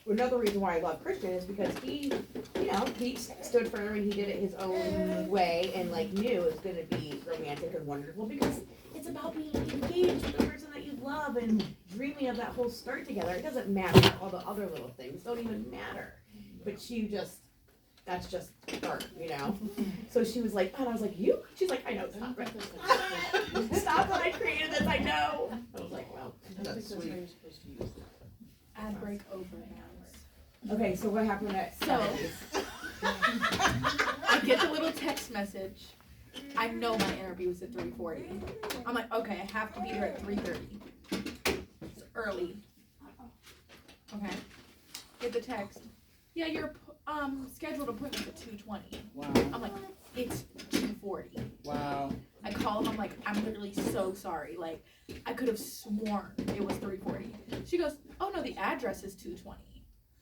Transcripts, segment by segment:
another reason why I love Christian is because he, you know, he stood firm and he did it his own way and like knew it was going to be romantic and wonderful because it's about being engaged with the person that you love and dreaming of that whole start together. It doesn't matter. All the other little things don't even matter. But that's just her, you know? So she was like, and I was like, you? She's like, I know it's not right. Stop that I created this, I know. I was like, well, that's sweet. Ad break over now. Okay, so what happened next? So, I get the little text message. I know my interview was at 3:40. I'm like, okay, I have to be there at 3:30. It's early. Okay. Get the text. Yeah, your scheduled appointment at 2:20. Wow. I'm like, it's 2:40. Wow. I call him. I'm like, I'm literally so sorry. Like, I could have sworn it was 3:40. She goes, oh no, the address is 2:20.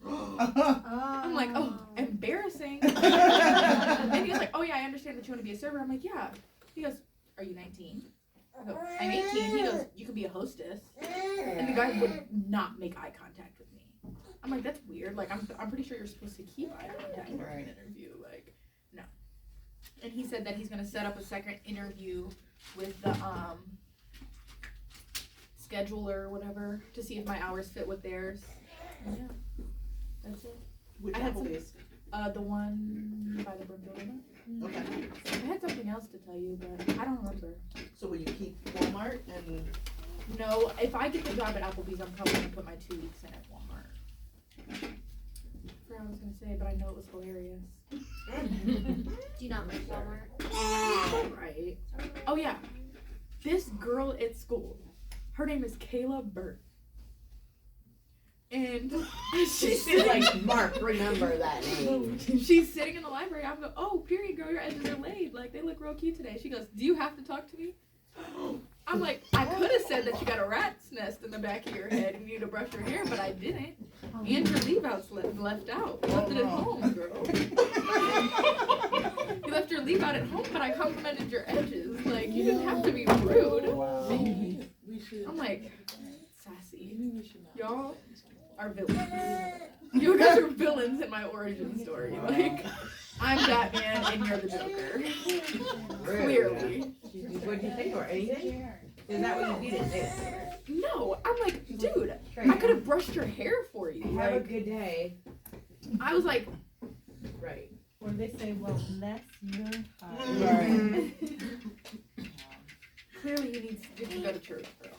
I'm like, oh, embarrassing. And he was like, oh yeah, I understand that you want to be a server. I'm like, yeah. He goes, are you 19? I go, I'm 18. He goes, you could be a hostess. And the guy would not make eye contact with me. I'm like, that's weird. Like, I'm pretty sure you're supposed to keep eye contact during an interview. Like, no. And he said that he's gonna set up a second interview with the scheduler or whatever to see if my hours fit with theirs. And yeah, that's it. Which I had Applebee's? The one by the Brookfield. Okay. I had something else to tell you, but I don't remember. So will you keep Walmart and? No, if I get the job at Applebee's, I'm probably gonna put my 2 weeks in at Walmart. I forgot what I was gonna say, but I know it was hilarious. Do you not like Walmart? Right. Oh yeah, this girl at school, her name is Kayla Burt. And she's like, Mark, remember that name. She's sitting in the library. I'm going, oh, period, girl, your edges are laid. Like, they look real cute today. She goes, do you have to talk to me? I'm like, I could have said that you got a rat's nest in the back of your head and you need to brush your hair, but I didn't. And your leave-out's left out. You left it at home, girl. You left your leave-out at home, but I complimented your edges. Like, you didn't have to be rude. Wow. I'm like, sassy. Y'all are villains. You guys are villains in my origin story. Like, I'm Batman and you're the Joker. Clearly. What did you think or anything? Is that what you did? No, I'm like, dude, I could have brushed your hair for you. Have a Like, good day. I was like, Right. Or they say, well, bless your heart. Right. clearly you need to go to church, girl.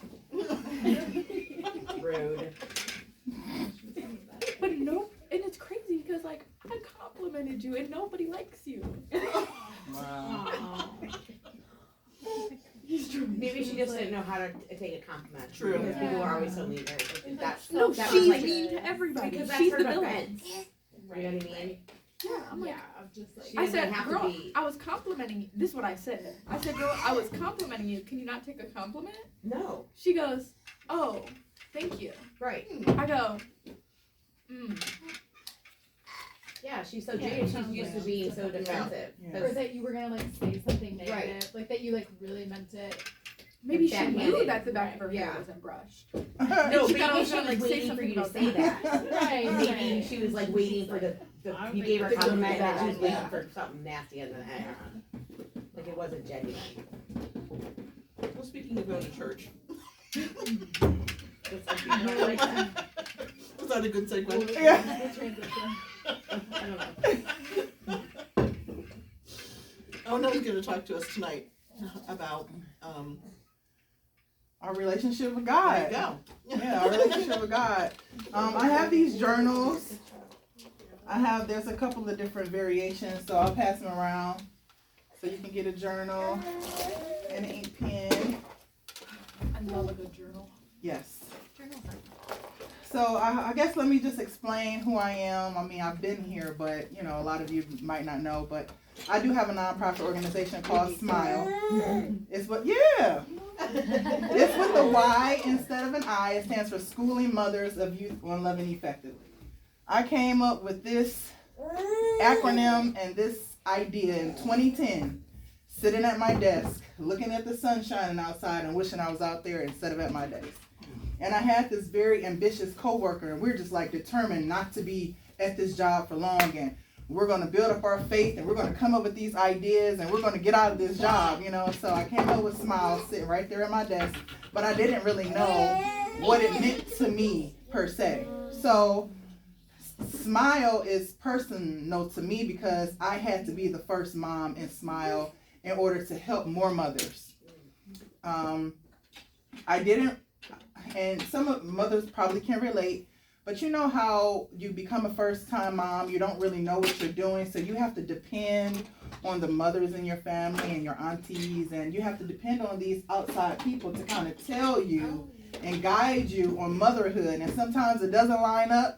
Rude. But no, and it's crazy because like I complimented you and nobody likes you. Wow. Maybe she just didn't know how to take a compliment. True. Because people are always so mean. That's No, that she's was like, mean to everybody. because She's that's the her villain. defense. You know what I mean? Yeah, I'm like, I'm just like, She I doesn't said, have to girl, be. I was complimenting you. This is what I said. I said, girl, I was complimenting you. Can you not take a compliment? No. She goes, oh, thank you. Right. I go, Yeah, she's so jaded. She's used to being so defensive. Yeah. or that you were gonna like say something negative, like that you like really meant it. maybe she Backhanded. knew that the back of her hair Yeah. wasn't brushed. No, she maybe thought I was she gonna, was like, say waiting for something you to about say that. that. Right. Maybe she was like waiting for the you gave her a compliment and she was waiting Yeah. for something nasty in the end. Like it wasn't genuine. Well, speaking of going to church, It's like, you know, like that. was that a good segue? Yeah. Transition. I don't know. Oh, no, he's going to talk to us tonight about Our relationship with there God. you go. Yeah, our relationship with God. I have these journals. There's a couple of different variations, so I'll pass them around. So you can get a journal and an ink pen. I love a good journal. Yes. So I guess let me just explain who I am. I mean, I've been here, but a lot of you might not know, but I do have a nonprofit organization called Smile. It's it's with a Y instead of an I. It stands for Schooling Mothers of Youth on Loving Effectively. I came up with this acronym and this idea in 2010, sitting at my desk, looking at the sun shining outside and wishing I was out there instead of at my desk. And I had this very ambitious coworker, and we're just like determined not to be at this job for long, and we're going to build up our faith, and we're going to come up with these ideas, and we're going to get out of this job, you know. So I came up with Smile sitting right there at my desk, but I didn't really know what it meant to me per se. So Smile is personal to me because I had to be the first mom in Smile in order to help more mothers. I didn't, and some of mothers probably can relate, but you know how you become a first-time mom, you don't really know what you're doing, so you have to depend on the mothers in your family and your aunties, and you have to depend on these outside people to kind of tell you and guide you on motherhood, and sometimes it doesn't line up,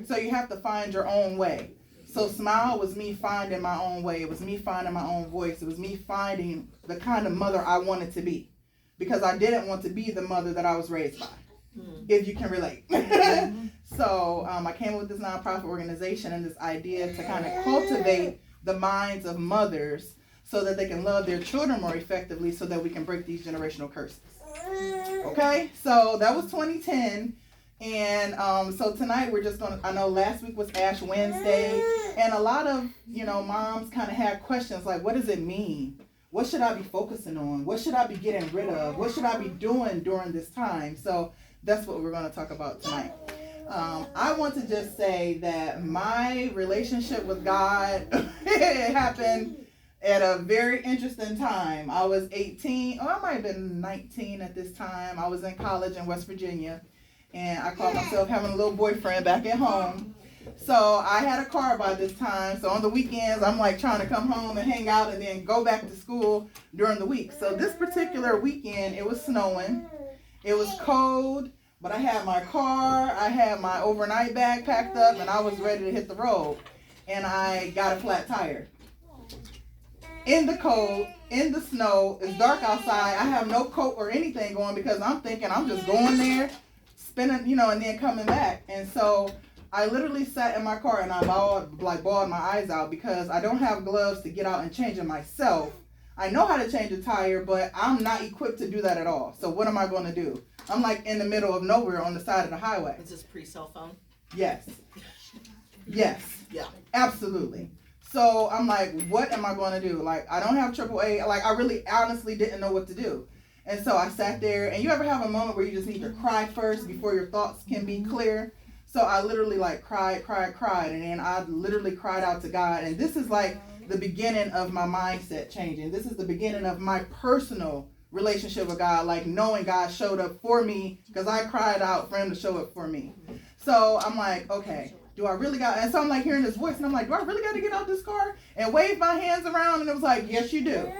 so you have to find your own way. So Smile was me finding my own way. It was me finding my own voice. It was me finding the kind of mother I wanted to be, because I didn't want to be the mother that I was raised by, if you can relate. So I came up with this nonprofit organization and this idea to kind of cultivate the minds of mothers so that they can love their children more effectively, so that we can break these generational curses. Okay, so that was 2010. And so tonight we're just gonna, I know last week was Ash Wednesday, and a lot of, you know, moms kind of had questions like, what does it mean? What should I be focusing on? What should I be getting rid of? What should I be doing during this time? So that's what we're going to talk about tonight. I want to just say that my relationship with God it happened at a very interesting time. I was 18, I might have been 19 at this time. I was in college in West Virginia, and I called myself having a little boyfriend back at home. So I had a car by this time. So on the weekends, I'm like trying to come home and hang out and then go back to school during the week. So this particular weekend, it was snowing. It was cold, but I had my car, I had my overnight bag packed up, and I was ready to hit the road. And I got a flat tire. In the cold, in the snow, it's dark outside. I have no coat or anything going because I'm thinking I'm just going there, spinning, you know, and then coming back. And so I literally sat in my car and I bawled my eyes out because I don't have gloves to get out and change it myself. I know how to change a tire, but I'm not equipped to do that at all. So what am I going to do? I'm like in the middle of nowhere on the side of the highway. Is this pre-cell phone? Yes. Yes. Yeah. Absolutely. So I'm like, what am I going to do? Like, I don't have AAA. Like, I really honestly didn't know what to do. And so I sat there, and you ever have a moment where you just need to cry first before your thoughts can be clear? So I literally like cried, and then I literally cried out to God. And this is like the beginning of my mindset changing. This is the beginning of my personal relationship with God, like knowing God showed up for me because I cried out for him to show up for me. So I'm like, okay, do I really got, and so I'm like hearing this voice and I'm like, do I really got to get out this car and wave my hands around? And it was like, yes, you do.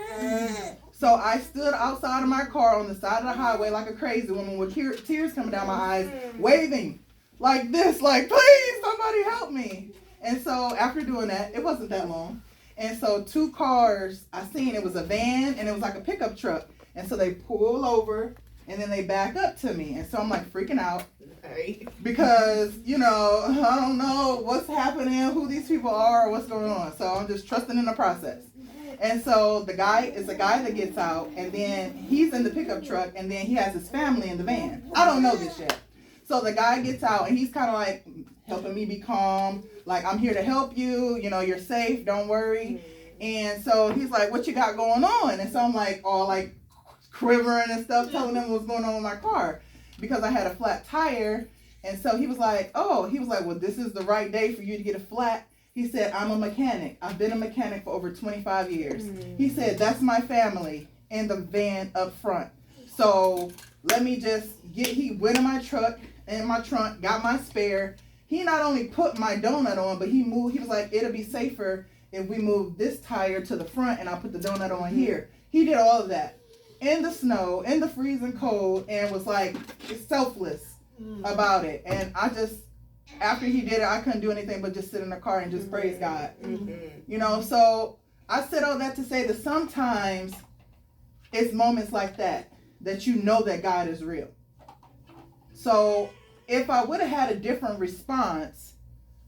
So I stood outside of my car on the side of the highway like a crazy woman with tears coming down my eyes, waving like this, like, please, somebody help me. And so after doing that, it wasn't that long. And so two cars, I seen, it was a van and it was like a pickup truck. And so they pull over and then they back up to me. And so I'm like freaking out because, you know, I don't know what's happening, who these people are, or what's going on. So I'm just trusting in the process. And so the guy is a guy that gets out, and then he's in the pickup truck, and then he has his family in the van. I don't know this yet. So the guy gets out, and he's kind of like helping me be calm. Like, I'm here to help you. You know, you're safe. Don't worry. And so he's like, what you got going on? And so I'm like, all like quivering and stuff, telling him what's going on with my car because I had a flat tire. And so he was like, well, this is the right day for you to get a flat. He said, I'm a mechanic. I've been a mechanic for over 25 years. He said, that's my family in the van up front. So let me just he went in my trunk, got my spare. He not only put my donut on, but he was like, it'll be safer if we move this tire to the front and I'll put the donut on here. He did all of that in the snow, in the freezing cold, and was like selfless about it. And I just, after he did it, I couldn't do anything but just sit in the car and just praise God. You know, so I said all that to say that sometimes it's moments like that you know that God is real. So if I would have had a different response,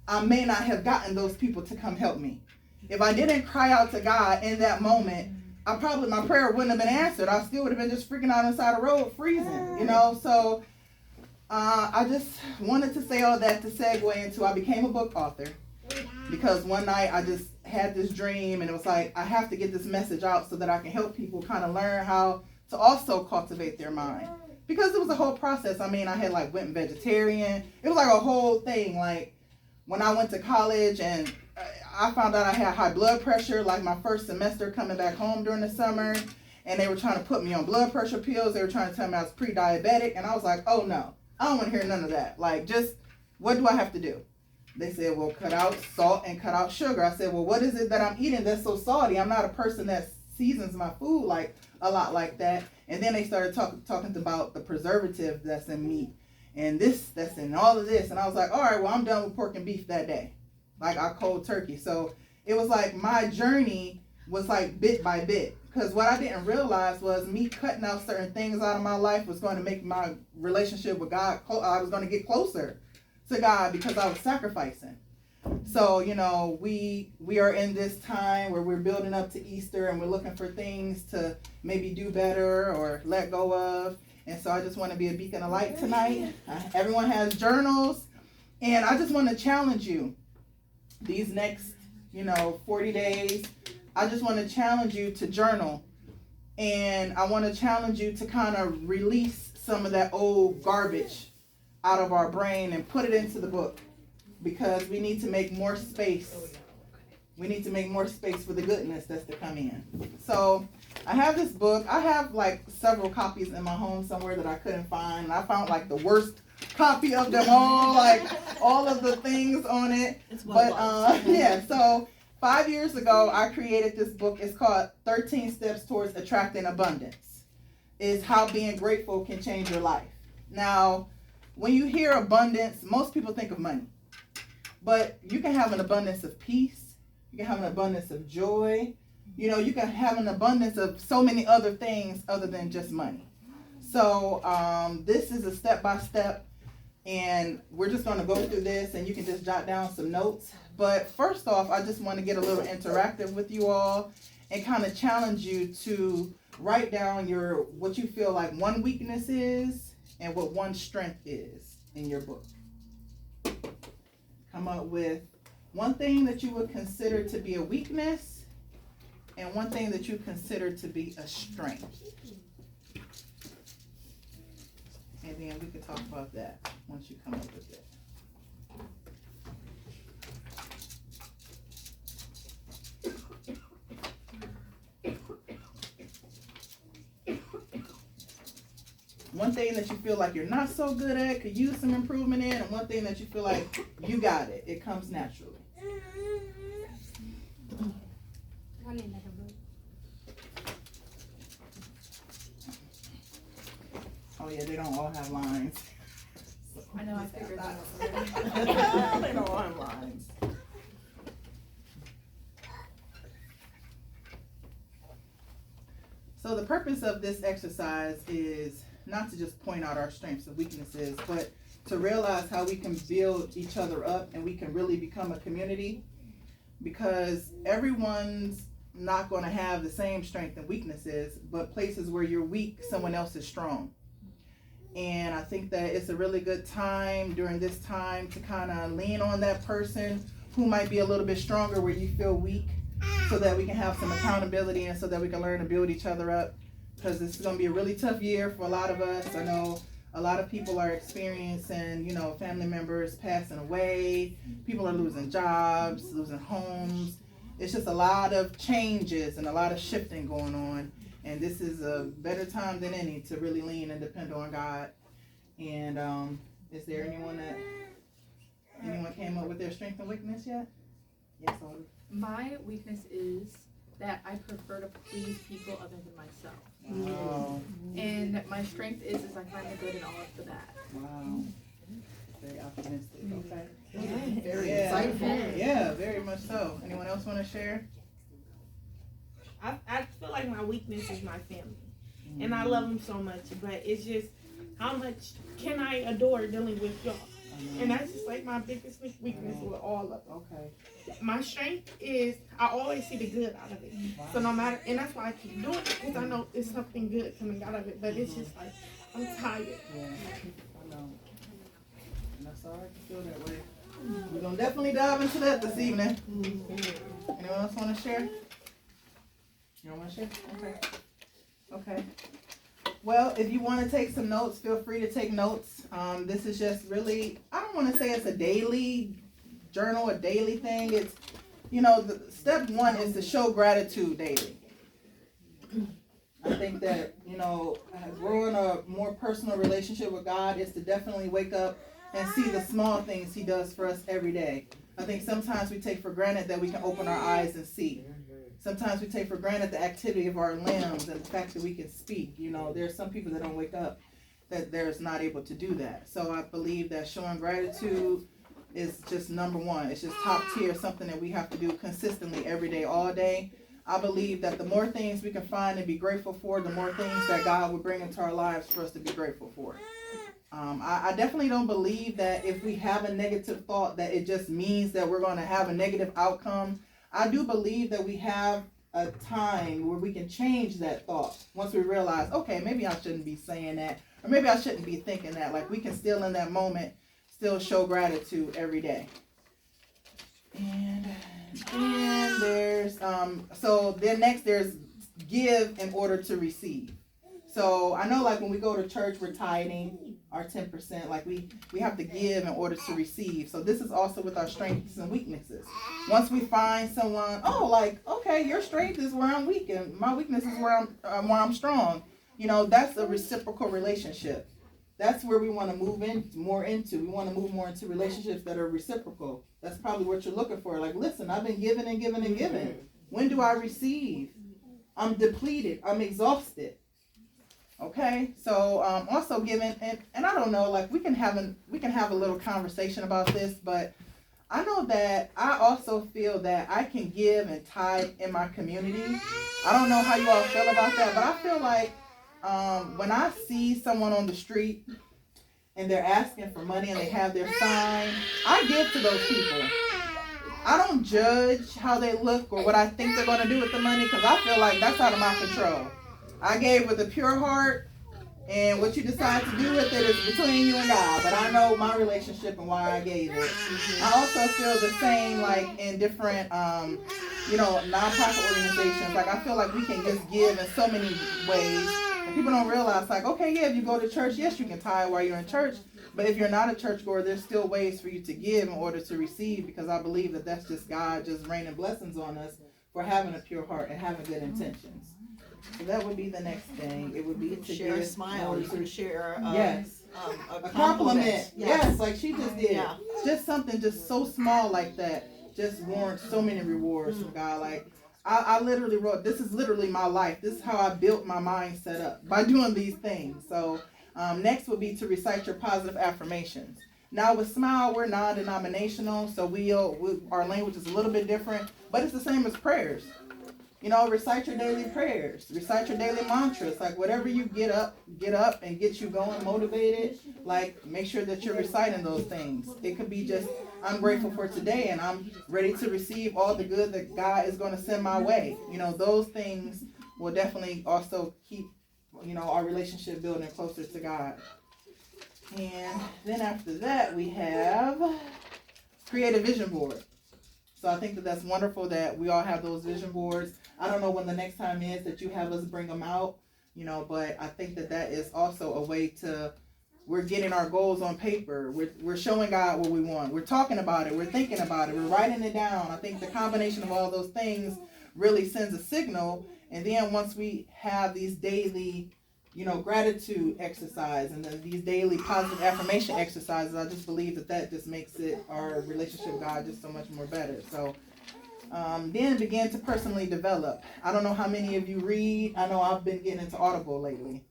I may not have gotten those people to come help me. If I didn't cry out to God in that moment, my prayer wouldn't have been answered. I still would have been just freaking out inside the road, freezing, you know. So I just wanted to say all that to segue into I became a book author because one night I just had this dream and it was like I have to get this message out so that I can help people kind of learn how to also cultivate their mind. Because it was a whole process. I mean, I had like went vegetarian. It was like a whole thing. Like when I went to college and I found out I had high blood pressure, like my first semester coming back home during the summer, and they were trying to put me on blood pressure pills. They were trying to tell me I was pre-diabetic, and I was like, oh no, I don't want to hear none of that. Like, just what do I have to do? They said, well, cut out salt and cut out sugar. I said, well, what is it that I'm eating that's so salty? I'm not a person that seasons my food like a lot like that. And then they started talking about the preservative that's in meat and this that's in all of this. And I was like, all right, well, I'm done with pork and beef that day. Like I cold turkey. So it was like my journey was like bit by bit. Because what I didn't realize was me cutting out certain things out of my life was going to make my relationship with God, I was going to get closer to God because I was sacrificing. So, you know, we are in this time where we're building up to Easter and we're looking for things to maybe do better or let go of. And so I just want to be a beacon of light tonight. Everyone has journals. And I just want to challenge you these next, 40 days. I just want to challenge you to journal. And I want to challenge you to kind of release some of that old garbage out of our brain and put it into the book. Because we need to make more space. We need to make more space for the goodness that's to come in. So I have this book. I have like several copies in my home somewhere that I couldn't find. And I found like the worst copy of them all, like all of the things on it. But yeah, so 5 years ago, I created this book. It's called 13 Steps Towards Attracting Abundance. It's how being grateful can change your life. Now, when you hear abundance, most people think of money. But you can have an abundance of peace. You can have an abundance of joy. You can have an abundance of so many other things other than just money. So this is a step-by-step. And we're just going to go through this and you can just jot down some notes. But first off, I just want to get a little interactive with you all and kind of challenge you to write down what you feel like one weakness is and what one strength is in your book. Come up with one thing that you would consider to be a weakness and one thing that you consider to be a strength. And then we can talk about that once you come up with it. One thing that you feel like you're not so good at, could use some improvement in, and one thing that you feel like you got it. It comes naturally. Oh yeah, they don't all have lines. I know, I figured that. They don't all have lines. So the purpose of this exercise is not to just point out our strengths and weaknesses, but to realize how we can build each other up and we can really become a community, because everyone's not going to have the same strengths and weaknesses, but places where you're weak, someone else is strong. And I think that it's a really good time during this time to kind of lean on that person who might be a little bit stronger where you feel weak, so that we can have some accountability and so that we can learn to build each other up. Because this is going to be a really tough year for a lot of us. I know a lot of people are experiencing, family members passing away. People are losing jobs, losing homes. It's just a lot of changes and a lot of shifting going on. And this is a better time than any to really lean and depend on God. And is there anyone came up with their strength and weakness yet? Yes, Audrey. My weakness is that I prefer to please people other than myself. Wow. And my strength is I find the good in all of the bad. Wow. Very optimistic. Okay. Very insightful. Yeah, very much so. Anyone else want to share? I feel like my weakness is my family. And I love them so much, but it's just how much can I adore dealing with y'all? And that's just like my biggest weakness with all of them. Okay. My strength is I always see the good out of it. Wow. So no matter, and that's why I keep doing it, because I know it's something good coming out of it. But it's just like I'm tired. Yeah. I know. That's all I can feel that way. We're gonna definitely dive into that this evening. Anyone else want to share? You don't want to share? Okay. Okay. Well, if you want to take some notes, feel free to take notes. This is just really, I don't want to say it's a daily journal, a daily thing. It's, the step one is to show gratitude daily. I think that, growing a more personal relationship with God is to definitely wake up and see the small things he does for us every day. I think sometimes we take for granted that we can open our eyes and see. Sometimes we take for granted the activity of our limbs and the fact that we can speak. There's some people that don't wake up that they're not able to do that. So I believe that showing gratitude is just number one. It's just top tier, something that we have to do consistently every day, all day. I believe that the more things we can find and be grateful for, the more things that God will bring into our lives for us to be grateful for. I definitely don't believe that if we have a negative thought that it just means that we're going to have a negative outcome. I do believe that we have a time where we can change that thought once we realize, okay, maybe I shouldn't be saying that, or maybe I shouldn't be thinking that. Like, we can still in that moment still show gratitude every day. And there's so then next there's give in order to receive. So I know, like, when we go to church, we're tithing our 10%. Like, we have to give in order to receive. So this is also with our strengths and weaknesses. Once we find someone, okay, your strength is where I'm weak and my weakness is where I'm strong. That's a reciprocal relationship. That's where we want to move more into. We want to move more into relationships that are reciprocal. That's probably what you're looking for. Like, listen, I've been giving and giving and giving. When do I receive? I'm depleted. I'm exhausted. Okay, so also giving, and I don't know, like, we can have a little conversation about this, but I know that I also feel that I can give and tithe in my community. I don't know how you all feel about that, but I feel like when I see someone on the street and they're asking for money and they have their sign, I give to those people. I don't judge how they look or what I think they're going to do with the money, because I feel like that's out of my control. I gave with a pure heart, and what you decide to do with it is between you and God. But I know my relationship and why I gave it. I also feel the same, like, in different, nonprofit organizations. Like, I feel like we can just give in so many ways. And people don't realize, like, okay, yeah, if you go to church, yes, you can tithe while you're in church. But if you're not a churchgoer, there's still ways for you to give in order to receive, because I believe that that's just God just raining blessings on us for having a pure heart and having good intentions. So that would be the next thing. It would be to share a give smile. You can share yes. A compliment. Yes, like she just did. Yeah. Just something just so small like that just warrants so many rewards from God. Like, I literally wrote, this is literally my life. This is how I built my mindset up, by doing these things. So next would be to recite your positive affirmations. Now with Smile, we're non-denominational, so our language is a little bit different, but it's the same as prayers. Recite your daily prayers, recite your daily mantras, like whatever you get up and get you going, motivated, like make sure that you're reciting those things. It could be just, I'm grateful for today and I'm ready to receive all the good that God is going to send my way. Those things will definitely also keep, our relationship building closer to God. And then after that, we have create a vision board. So I think that that's wonderful that we all have those vision boards. I don't know when the next time is that you have us bring them out, but I think that that is also a way we're getting our goals on paper. We're showing God what we want. We're talking about it. We're thinking about it. We're writing it down. I think the combination of all those things really sends a signal. And then once we have these daily, gratitude exercise and then these daily positive affirmation exercises, I just believe that just makes our relationship with God just so much more better. So then begin to personally develop. I don't know how many of you read. I know I've been getting into Audible lately.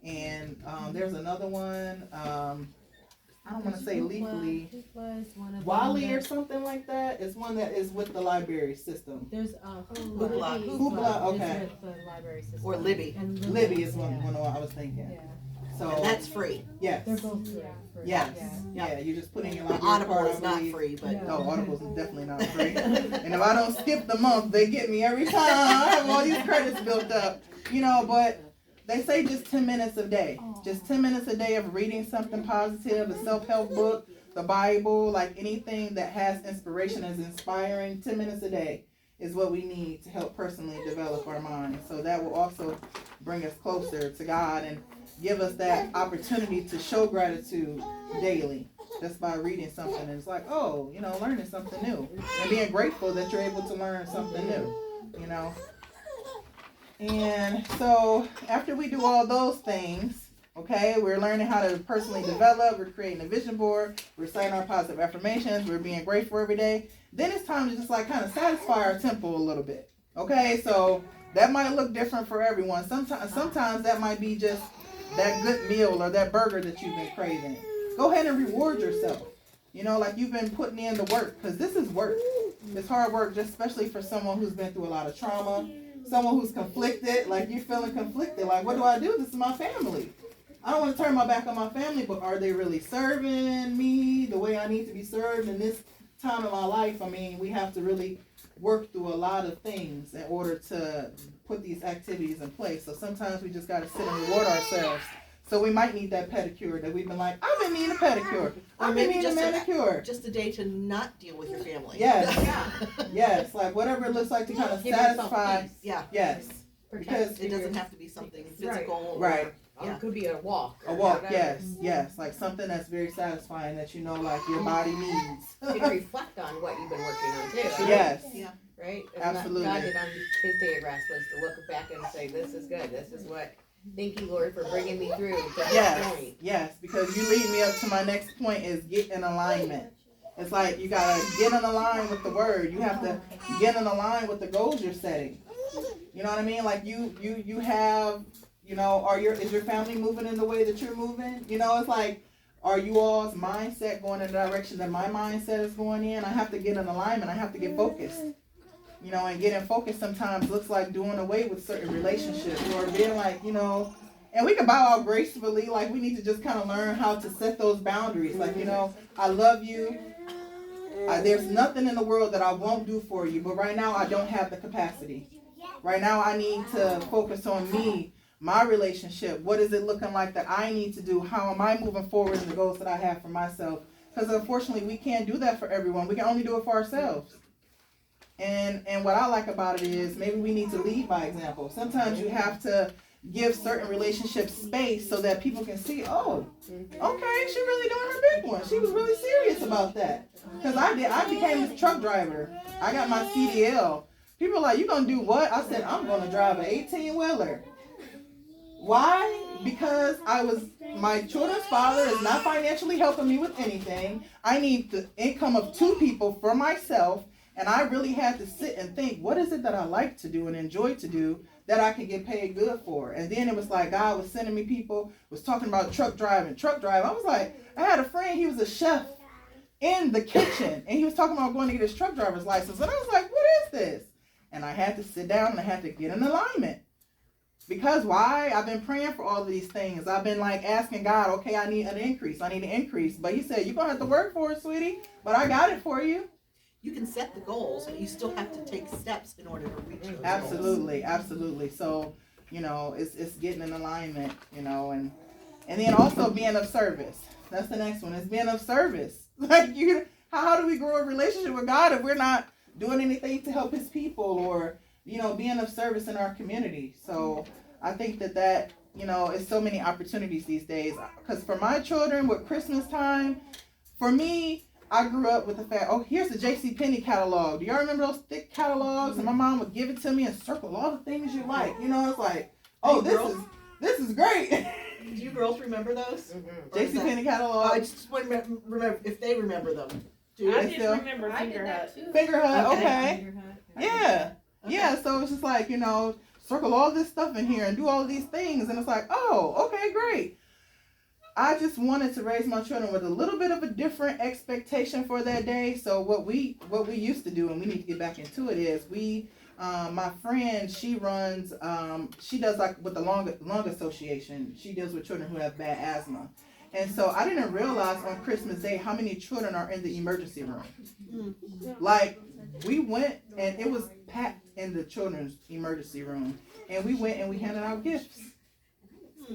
And there's another one. I don't want to say Leafly. Wally or something like that. It's one that is with the library system. There's Hoopla. Hoopla, okay. With the library system. Or Libby. And Libby is one I was thinking. Yeah. So And that's free. yes. They're both free. Yes. Yeah. Yeah, you just put in your library Audible card, is I not believe. free, but No, Audible's definitely not free. And if I don't skip the month, they get me every time. I have all these credits built up. But they say just 10 minutes a day. Just 10 minutes a day of reading something positive, a self-help book, the Bible, like anything that has inspiration, is inspiring. 10 minutes a day is what we need to help personally develop our minds. So that will also bring us closer to God and give us that opportunity to show gratitude daily, just by reading something. And it's like, oh, learning something new and being grateful that you're able to learn something new. And so after we do all those things, okay, we're learning how to personally develop, we're creating a vision board, we're saying our positive affirmations, we're being grateful every day. Then it's time to just like kind of satisfy our temple a little bit. Okay, so that might look different for everyone. Sometimes that might be just that good meal or that burger that you've been craving. Go ahead and reward yourself. Like you've been putting in the work, because this is work. It's hard work, just especially for someone who's been through a lot of trauma, someone who's conflicted, like you're feeling conflicted. Like, what do I do? This is my family. I don't want to turn my back on my family, but are they really serving me the way I need to be served in this time of my life? I mean, we have to really work through a lot of things in order to put these activities in place. So sometimes we just got to sit and reward ourselves. So we might need that pedicure that we've been like, I've been needing a pedicure. I've been needing a manicure. Just a day to not deal with your family. Yes. Yes. Like whatever it looks like to kind of satisfy. Yeah. Yes. Because it doesn't have to be something physical. Right. Yeah. It could be a walk. A walk, yes. Like something that's very satisfying that like your body needs. You can reflect on what you've been working on too. Right? Yes. Yeah. Right? Absolutely. God did on his day of rest was to look back and say, this is good. This is what, thank you, Lord, for bringing me through to this point. Yes, because you lead me up to my next point is get in alignment. It's like you gotta get in line with the word. You have to get in line with the goals you're setting. You know what I mean? Like you have, is your family moving in the way that you're moving? It's like, are you all's mindset going in the direction that my mindset is going in? I have to get in alignment. I have to get focused. And getting focused sometimes looks like doing away with certain relationships or being like, and we can bow out gracefully. Like we need to just kind of learn how to set those boundaries. Like, I love you. There's nothing in the world that I won't do for you, but right now I don't have the capacity. Right now I need to focus on me, my relationship. What is it looking like that I need to do? How am I moving forward in the goals that I have for myself? Because unfortunately we can't do that for everyone. We can only do it for ourselves. And what I like about it is maybe we need to lead by example. Sometimes you have to give certain relationships space so that people can see, oh, okay, she really doing her big one. She was really serious about that. Because I became a truck driver. I got my CDL. People are like, you gonna do what? I said, I'm gonna drive an 18-wheeler. Why? Because my children's father is not financially helping me with anything. I need the income of 2 people for myself. And I really had to sit and think, what is it that I like to do and enjoy to do that I can get paid good for? And then it was like God was sending me people, was talking about truck driving. I was like, I had a friend, he was a chef in the kitchen. And he was talking about going to get his truck driver's license. And I was like, what is this? And I had to sit down and I had to get in alignment. Because why? I've been praying for all of these things. I've been like asking God, okay, I need an increase. But he said, you're going to have to work for it, sweetie. But I got it for you. You can set the goals, but you still have to take steps in order to reach those Absolutely, goals. Absolutely. So, it's getting in alignment, and then also being of service. That's the next one. It's being of service. Like how do we grow a relationship with God if we're not doing anything to help his people or, being of service in our community? So I think that it's so many opportunities these days. Because for my children with Christmas time, for me, I grew up with the fact, here's the JCPenney catalog. Do y'all remember those thick catalogs? And my mom would give it to me and circle all the things you like. It's like, this is great. Do you girls remember those? Mm-hmm. JCPenney catalog. I just want to remember if they remember them. I just remember Finger Hut. Finger Hut, okay. Finger Hut. Yeah. Okay. Yeah, so it's just like, circle all this stuff in here and do all of these things. And it's like, okay, great. I just wanted to raise my children with a little bit of a different expectation for that day. So what we used to do, and we need to get back into it, is my friend, she runs, she does like with the lung association. She deals with children who have bad asthma. And so I didn't realize on Christmas Day how many children are in the emergency room. Like we went and it was packed in the children's emergency room. And we went and we handed out gifts.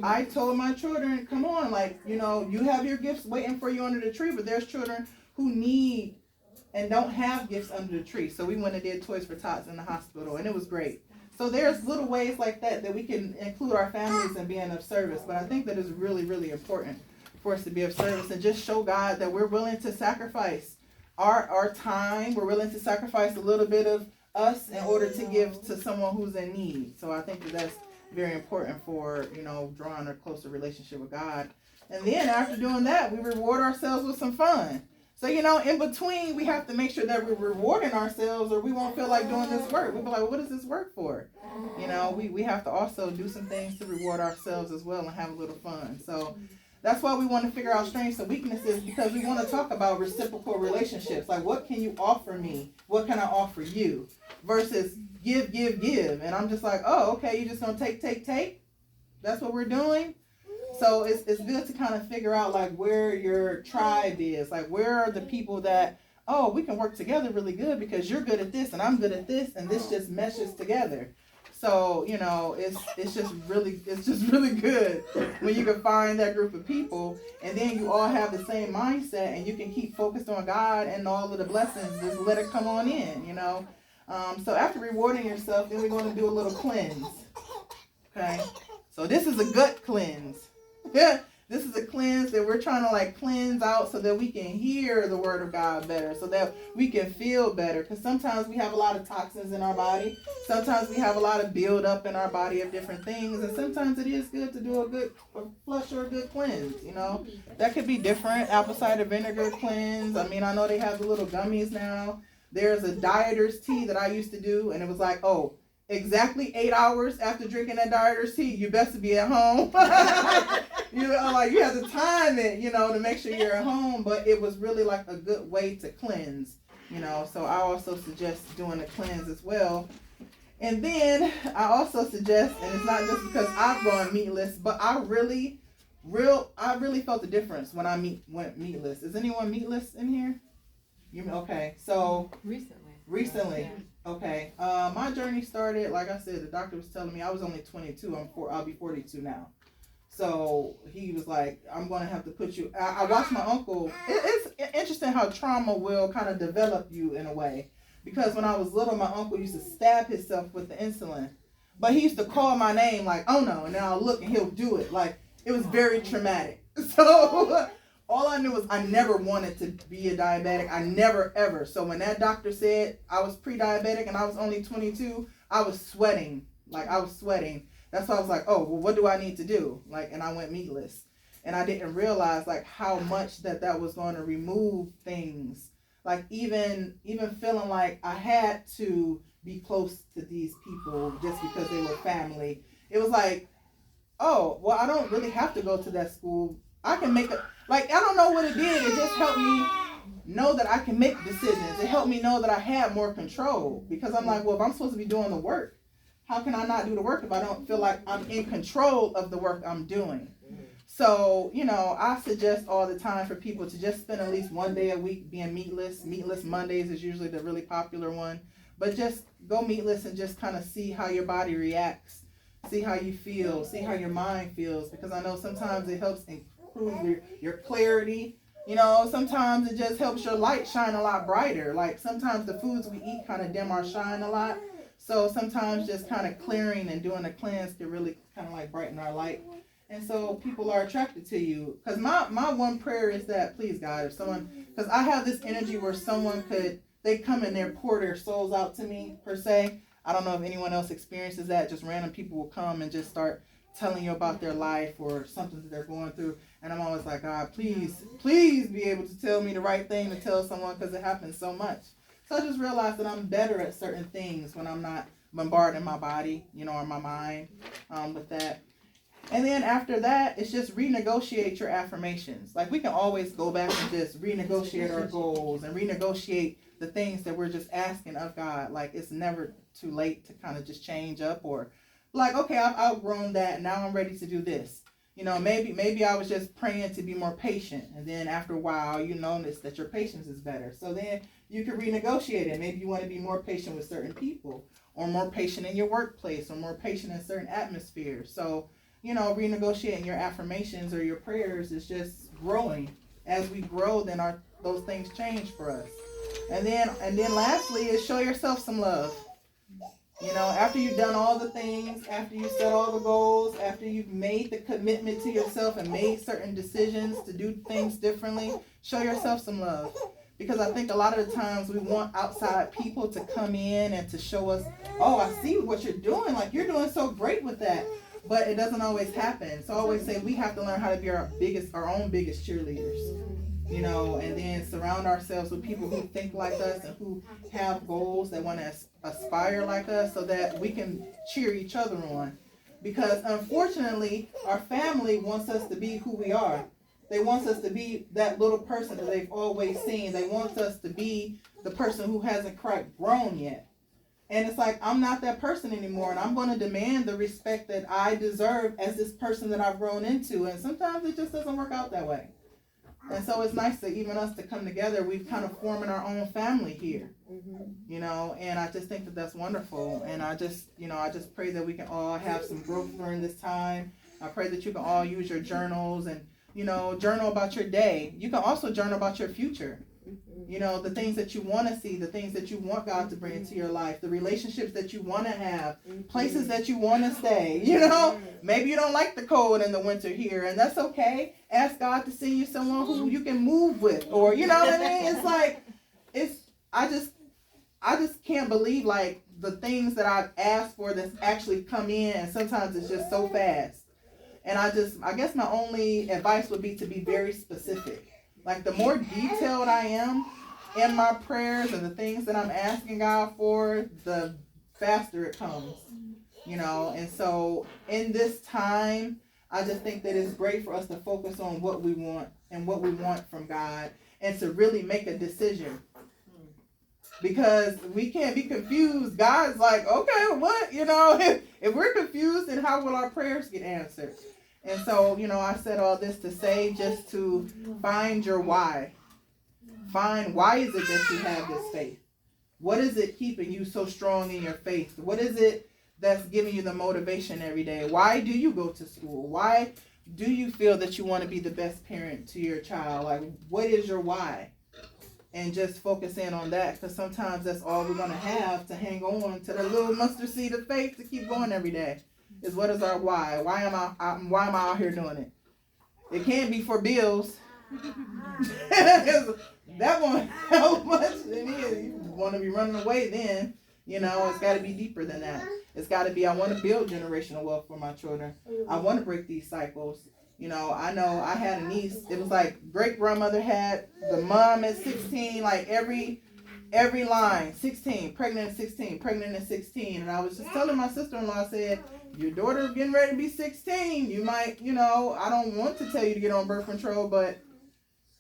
I told my children, come on, like, you know, you have your gifts waiting for you under the tree, but there's children who need and don't have gifts under the tree. So we went and did Toys for Tots in the hospital, and it was great. So there's little ways like that we can include our families in being of service. But I think that is really, really important for us to be of service and just show God that we're willing to sacrifice our time. We're willing to sacrifice a little bit of us in order to give to someone who's in need. So I think that that's very important for, you know, drawing a closer relationship with God. And then after doing that, we reward ourselves with some fun. So, you know, in between, we have to make sure that we're rewarding ourselves or we won't feel like doing this work. We'll be like, well, what does this work for? You know, we have to also do some things to reward ourselves as well and have a little fun. So that's why we want to figure out strengths and weaknesses, because we want to talk about reciprocal relationships. Like, what can you offer me? What can I offer you? Versus give. And I'm just like, oh, okay, you're just going to take? That's what we're doing? So it's good to kind of figure out like where your tribe is, like where are the people that, oh, we can work together really good because you're good at this and I'm good at this and this just meshes together. So, you know, it's just really good when you can find that group of people and then you all have the same mindset and you can keep focused on God and all of the blessings, just let it come on in, you know. So after rewarding yourself, then we're going to do a little cleanse. Okay, so this is a gut cleanse. Yeah, this is a cleanse that we're trying to like cleanse out so that we can hear the word of God better, so that we can feel better. Because sometimes we have a lot of toxins in our body. Sometimes we have a lot of buildup in our body of different things. And sometimes it is good to do a flush or a good cleanse, you know. That could be different. Apple cider vinegar cleanse. I mean, I know they have the little gummies now. There's a dieter's tea that I used to do. And it was like, oh, exactly 8 hours after drinking that dieter's tea, you best to be at home. You know, like you have to time it, you know, to make sure you're at home. But it was really like a good way to cleanse, you know. So I also suggest doing a cleanse as well. And then I also suggest, and it's not just because I've gone meatless, but I really felt the difference when I went meatless. Is anyone meatless in here? Okay, so recently. Yeah. Okay, my journey started, like I said, the doctor was telling me I was only 22. I'll be 42 now. So he was like, I'm going to have to put you, I watched my uncle. It's interesting how trauma will kind of develop you in a way. Because when I was little, my uncle used to stab himself with the insulin. But he used to call my name like, oh no, and then I'll look and he'll do it. Like, it was very traumatic. So all I knew was I never wanted to be a diabetic. I never, ever. So when that doctor said I was pre-diabetic and I was only 22, I was sweating. That's why I was like, oh, well, what do I need to do? Like, and I went meatless. And I didn't realize, like, how much that was going to remove things. Like, even feeling like I had to be close to these people just because they were family. It was like, oh, well, I don't really have to go to that school. I can make I don't know what it did. It just helped me know that I can make decisions. It helped me know that I had more control. Because I'm like, well, if I'm supposed to be doing the work, how can I not do the work if I don't feel like I'm in control of the work I'm doing? So, you know, I suggest all the time for people to just spend at least one day a week being meatless. Meatless Mondays is usually the really popular one. But just go meatless and just kind of see how your body reacts. See how you feel. See how your mind feels. Because I know sometimes it helps improve your clarity. You know, sometimes it just helps your light shine a lot brighter. Like sometimes the foods we eat kind of dim our shine a lot. So sometimes just kind of clearing and doing a cleanse can really kind of like brighten our light. And so people are attracted to you. Because my one prayer is that, please God, if someone, because I have this energy where someone they come and they pour their souls out to me, per se. I don't know if anyone else experiences that. Just random people will come and just start telling you about their life or something that they're going through. And I'm always like, God, please be able to tell me the right thing to tell someone, because it happens so much. So I just realized that I'm better at certain things when I'm not bombarding my body, you know, or my mind with that. And then after that, it's just renegotiate your affirmations. Like we can always go back and just renegotiate our goals and renegotiate the things that we're just asking of God. Like it's never too late to kind of just change up or like, okay, I've outgrown that. Now I'm ready to do this. You know, maybe I was just praying to be more patient. And then after a while, you notice that your patience is better. So then you can renegotiate it. Maybe you want to be more patient with certain people or more patient in your workplace or more patient in certain atmospheres. So renegotiating your affirmations or your prayers is just growing. As we grow, then those things change for us. And then lastly is show yourself some love. After you've done all the things, after you set all the goals, after you've made the commitment to yourself and made certain decisions to do things differently, show yourself some love. Because I think a lot of the times we want outside people to come in and to show us, oh, I see what you're doing. Like, you're doing so great with that. But it doesn't always happen. So I always say we have to learn how to be our own biggest cheerleaders. And then surround ourselves with people who think like us and who have goals that want to aspire like us so that we can cheer each other on. Because unfortunately, our family wants us to be who we are. They want us to be that little person that they've always seen. They want us to be the person who hasn't quite grown yet. And it's like, I'm not that person anymore, and I'm going to demand the respect that I deserve as this person that I've grown into. And sometimes it just doesn't work out that way. And so it's nice that even us to come together, we've kind of forming our own family here, and I just think that that's wonderful. And I just pray that we can all have some growth during this time. I pray that you can all use your journals and, journal about your day. You can also journal about your future. The things that you want to see, the things that you want God to bring into your life, the relationships that you want to have, places that you want to stay, Maybe you don't like the cold in the winter here, and that's okay. Ask God to send you someone who you can move with, or, you know what I mean? It's like, I just can't believe, like, the things that I've asked for that's actually come in, and sometimes it's just so fast. And I guess my only advice would be to be very specific. Like, the more detailed I am in my prayers and the things that I'm asking God for, the faster it comes, And so in this time, I just think that it's great for us to focus on what we want and what we want from God and to really make a decision. Because we can't be confused. God's like, okay, what? If we're confused, then how will our prayers get answered? And so, I said all this to say just to find your why. Find why is it that you have this faith? What is it keeping you so strong in your faith? What is it that's giving you the motivation every day? Why do you go to school? Why do you feel that you want to be the best parent to your child? Like, what is your why? And just focus in on that, because sometimes that's all we're going to have to hang on to the little mustard seed of faith to keep going every day. Is what is our why? Why am I out here doing it? It can't be for bills. That won't help much. You want to be running away then. It's got to be deeper than that. It's got to be, I want to build generational wealth for my children. I want to break these cycles. I know I had a niece. It was like great grandmother had the mom at 16, like every line, 16, pregnant at 16, pregnant at 16. And I was just telling my sister-in-law, I said, your daughter's getting ready to be 16. You might, I don't want to tell you to get on birth control, but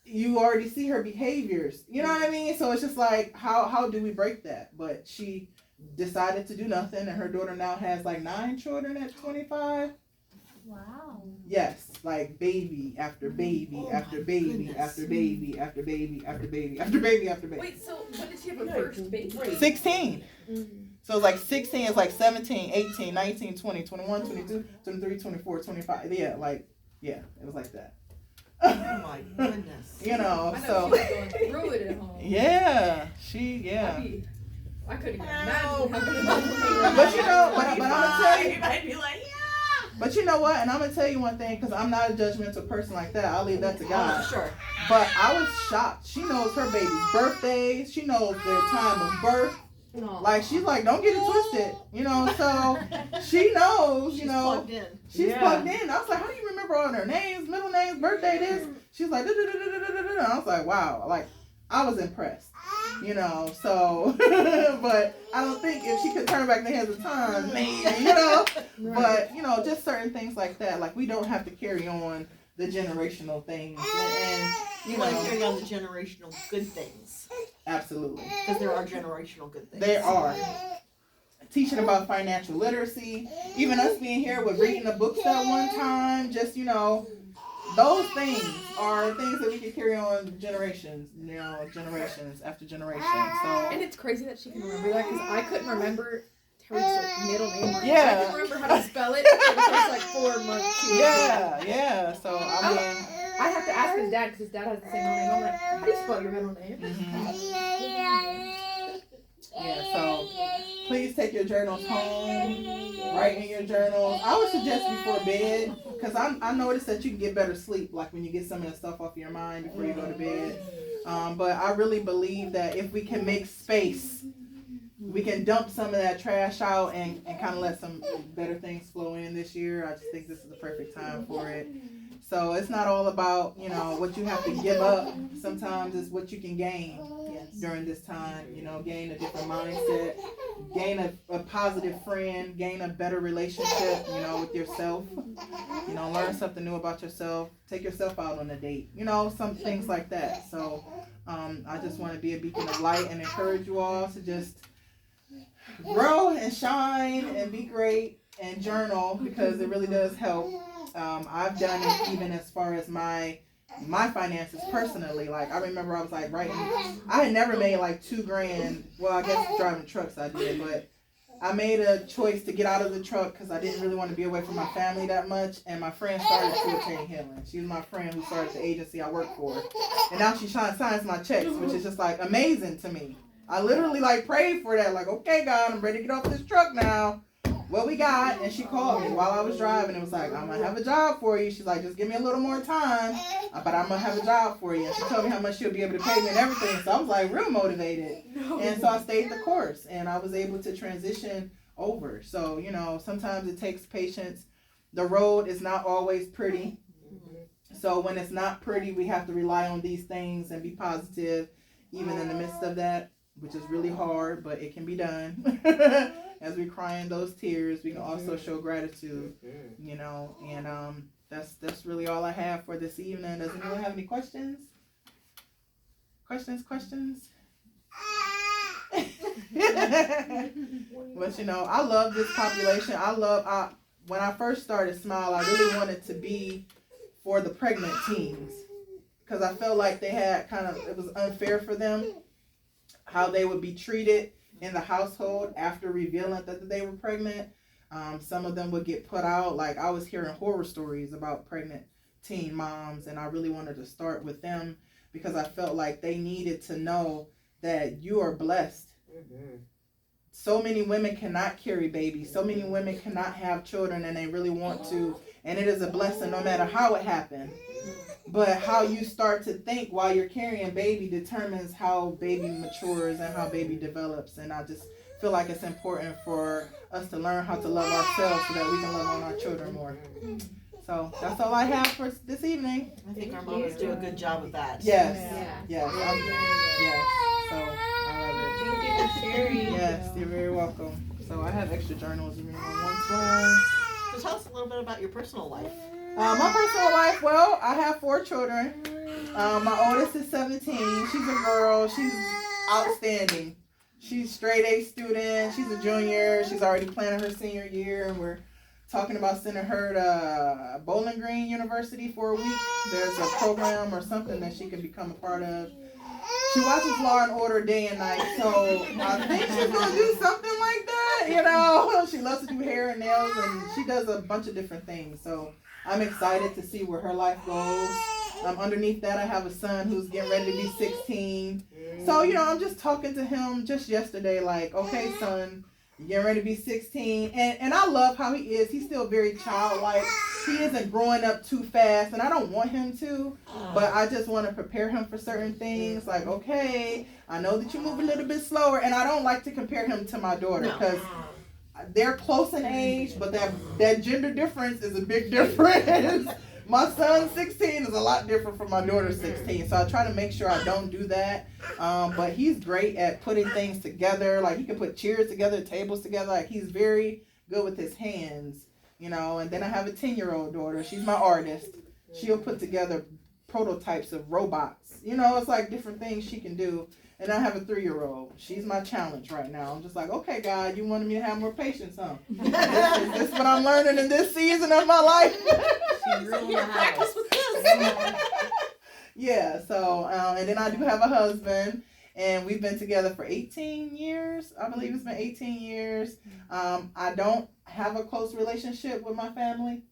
you already see her behaviors. You know what I mean? So it's just like, how do we break that? But she decided to do nothing, and her daughter now has like 9 children at 25. Wow. Yes, like baby after baby after baby after baby after baby after baby after baby after baby. Wait, so when did she have her first baby? 16. So it's like 16 is like 17, 18, 19, 20, 21, 22, 23, 24, 25. Yeah, it was like that. Oh my goodness. I know so. she was going through it at home. Yeah, I couldn't even imagine how good it But but I'm gonna tell you. I'd be like, yeah. But you know what? And I'm gonna tell you one thing, because I'm not a judgmental person like that. I'll leave that to God. Sure. But I was shocked. She knows her baby's birthdays. She knows their time of birth. Like, she's like, don't get it twisted, so she knows, She's plugged in. She's plugged in. I was like, how do you remember all their names, middle names, birthday, this? She's like, da-da-da-da-da-da-da. I was like, wow. Like, I was impressed, so, but I don't think if she could turn back the hands of time, maybe, but, just certain things like that. Like, we don't have to carry on the generational things. And you want to carry on the generational good things. Absolutely. Because there are generational good things. There are. Teaching about financial literacy. Even us being here with reading the books at one time. Just, those things are things that we can carry on generations after generations. So. And it's crazy that she can remember that, because I couldn't remember Terry's like middle name. I Yeah. didn't remember how to spell it for the first like 4 months. Yeah. So I mean, I have to ask his dad because his dad has the same middle name. I'm like, how do you spell your middle name? yeah. So please take your journals home. Write in your journals. I would suggest before bed, because I noticed that you can get better sleep, like when you get some of that stuff off your mind before you go to bed. But I really believe that if we can make space, we can dump some of that trash out and kind of let some better things flow in this year. I just think this is the perfect time for it. So it's not all about, what you have to give up. Sometimes it's what you can gain during this time. Gain a different mindset, gain a positive friend, gain a better relationship, with yourself. Learn something new about yourself. Take yourself out on a date. Some things like that. So I just want to be a beacon of light and encourage you all to just grow and shine and be great and journal, because it really does help. I've done it even as far as my finances personally. Like I remember I was like writing, I had never made like $2,000. Well, I guess driving trucks I did, but I made a choice to get out of the truck because I didn't really want to be away from my family that much. And my friend started Cultivating Healing. She was my friend who started the agency I work for, and now she signs my checks, which is just like amazing to me. I literally like prayed for that, like, okay, God, I'm ready to get off this truck now. What we got? And she called me while I was driving. It was like, I'm going to have a job for you. She's like, just give me a little more time, but I'm going to have a job for you. And she told me how much she'll be able to pay me and everything. So I was like real motivated. And so I stayed the course and I was able to transition over. So, sometimes it takes patience. The road is not always pretty. So when it's not pretty, we have to rely on these things and be positive, even in the midst of that, which is really hard, but it can be done. As we cry in those tears, we can also show gratitude, and that's really all I have for this evening. Does anyone have any questions? Questions? But I love this population. When I first started Smile, I really wanted to be for the pregnant teens, because I felt like they had it was unfair for them how they would be treated in the household after revealing that they were pregnant. Some of them would get put out. Like I was hearing horror stories about pregnant teen moms, and I really wanted to start with them because I felt like they needed to know that you are blessed. So many women cannot carry babies. So many women cannot have children, and they really want to. And it is a blessing no matter how it happened. But how you start to think while you're carrying baby determines how baby matures and how baby develops. And I just feel like it's important for us to learn how to love ourselves so that we can love on our children more. So that's all I have for this evening. I think our moms do a good job of that. Yes. Yeah. Yes. So I love it. Thank you for sharing. Yes, you're very welcome. So I have extra journals if anyone wants one. So tell us a little bit about your personal life. My personal life, well, I have 4 children. My oldest is 17. She's a girl. She's outstanding. She's straight A student. She's a junior. She's already planning her senior year, and we're talking about sending her to Bowling Green University for a week. There's a program or something that she can become a part of. She watches Law and Order day and night, so I think she's going to do something like that, She loves to do hair and nails, and she does a bunch of different things, so I'm excited to see where her life goes. Underneath that, I have a son who's getting ready to be 16. So, I'm just talking to him just yesterday, like, okay, son, you're getting ready to be 16. And I love how he is. He's still very childlike. He isn't growing up too fast, and I don't want him to, but I just want to prepare him for certain things. Like, okay, I know that you move a little bit slower, and I don't like to compare him to my daughter, because they're close in age, but that gender difference is a big difference. My son's 16 is a lot different from my daughter's 16, so I try to make sure I don't do that. But he's great at putting things together. Like, he can put chairs together, tables together. Like, he's very good with his hands, And then I have a 10-year-old daughter. She's my artist. She'll put together prototypes of robots. It's like different things she can do. And I have a 3-year-old. She's my challenge right now. I'm just like, okay, God, you wanted me to have more patience, huh? Is this what I'm learning in this season of my life? She's really practice with this. Yeah, so, and then I do have a husband. And we've been together for 18 years. I believe it's been 18 years. I don't have a close relationship with my family.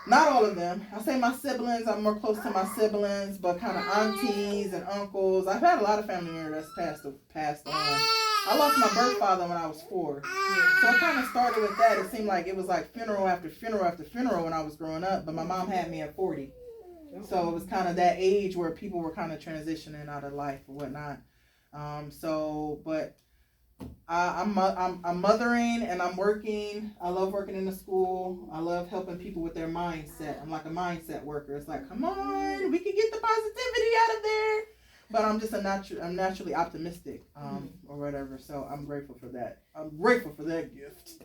Not all of them. I say my siblings, I'm more close to my siblings, but kind of aunties and uncles. I've had a lot of family members that's passed on. I lost my birth father when I was 4. So it kind of started with that. It seemed like it was like funeral after funeral after funeral when I was growing up, but my mom had me at 40. So it was kind of that age where people were kind of transitioning out of life or whatnot. But I'm mothering and I'm working. I love working in the school. I love helping people with their mindset. I'm like a mindset worker. It's like, come on, we can get the positivity out of there. But I'm just I'm naturally optimistic, or whatever. So I'm grateful for that. I'm grateful for that gift.